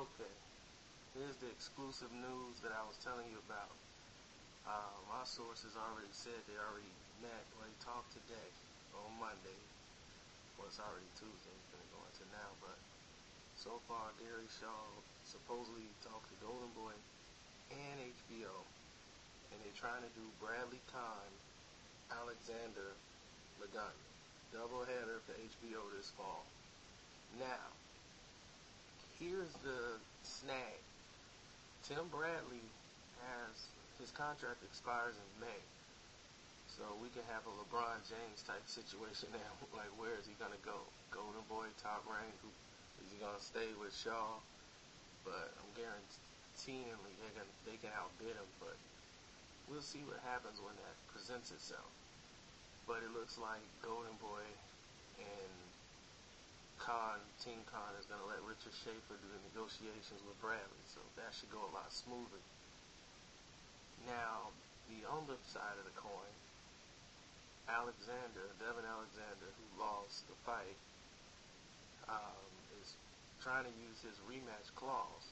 Okay, here's the exclusive news that I was telling you about. My sources already said they already met, or they talked today, on Monday. Well, it's already Tuesday, it's gonna go into now, but so far Gary Shaw supposedly talked to Golden Boy and HBO, and they're trying to do Bradley Kahn, Alexander, MAIDANA. Doubleheader for HBO this fall. Now, here's the snag. Tim Bradley his contract expires in May. So we can have a LeBron James type situation now. Like, where is he going to go? Golden Boy, top rank? Is he going to stay with Shaw? But I'm guaranteeing they can outbid him. But we'll see what happens when that presents itself. But it looks like Golden Boy and Team Khan is going to let Richard Schaefer do the negotiations with Bradley. So that should go a lot smoother. Now, the other side of the coin, Devin Alexander, who lost the fight, is trying to use his rematch clause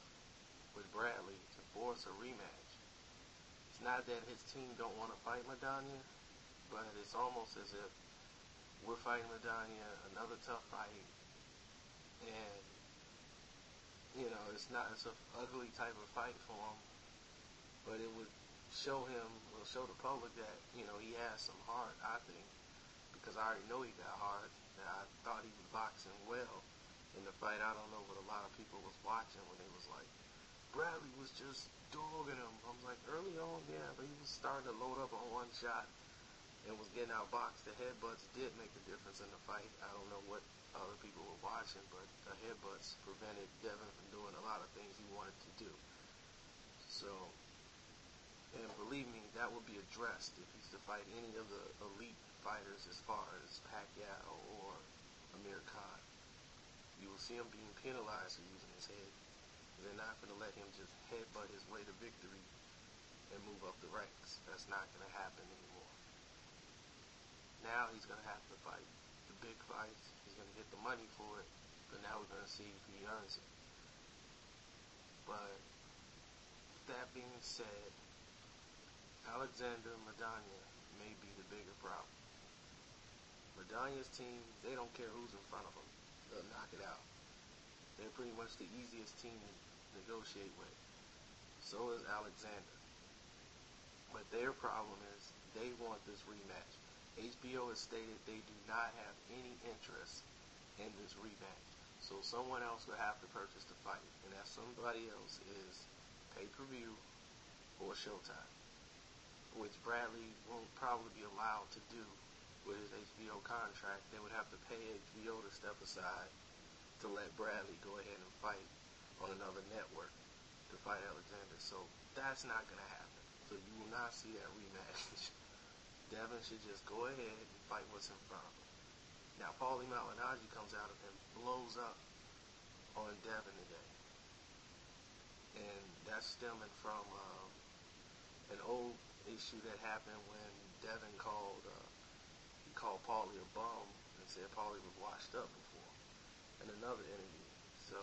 with Bradley to force a rematch. It's not that his team don't want to fight MAIDANA, but it's almost as if we're fighting MAIDANA, another tough fight, and it's an ugly type of fight for him, but it would show the public that, he has some heart, I think, because I already know he got heart, and I thought he was boxing well in the fight. I don't know what a lot of people was watching when they was like, Bradley was just dogging him. I was like, early on, yeah, but he was starting to load up on one shot and was getting outboxed. The headbutts did make a difference in the fight. I don't know what other people were watching, but the headbutts prevented Devin from doing a lot of things he wanted to do. So, and believe me, that will be addressed if he's to fight any of the elite fighters as far as Pacquiao or Amir Khan. You will see him being penalized for using his head. They're not going to let him just headbutt his way to victory and move up the ranks. That's not going to happen anymore. Now he's going to have to fight the big fights. He's going to get the money for it, but now we're going to see if he earns it. But that being said, Alexander MAIDANA may be the bigger problem. MAIDANA's team, they don't care who's in front of them. They'll knock it out. They're pretty much the easiest team to negotiate with. So is Alexander. But their problem is they want this rematch. HBO has stated they do not have any interest in this rematch. So someone else would have to purchase the fight. And that somebody else is pay-per-view or Showtime, which Bradley won't probably be allowed to do with his HBO contract. They would have to pay HBO to step aside to let Bradley go ahead and fight on another network to fight Alexander. So that's not going to happen. So you will not see that rematch. Devin should just go ahead and fight what's in front of him. Now, Paulie Malignaggi comes out and blows up on Devin today. And that's stemming from an old issue that happened when Devin called Paulie a bum and said Paulie was washed up before in another interview. So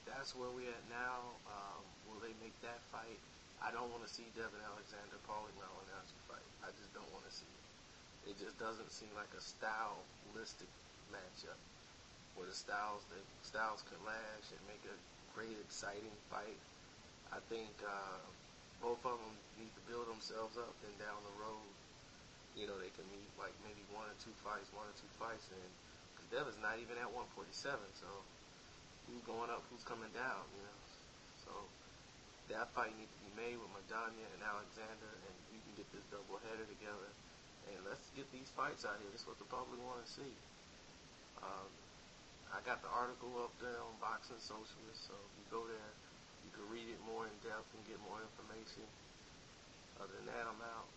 that's where we're at now. Will they make that fight? I don't want to see Devin Alexander, Paulie Malignaggi fight. I just don't want to see it. It just doesn't seem like a stylistic matchup where the styles clash and make a great, exciting fight. I think both of them need to build themselves up, and down the road, they can meet like maybe one or two fights, and because Devin's not even at 147, so who's going up, who's coming down, So that fight needs to be made with MAIDANA and Alexander, and we can get this doubleheader together, and let's get these fights out here. This is what the public want to see. I got the article up there on Boxing Socialist, so if you go there, you can read it more in depth and get more information. Other than that, I'm out.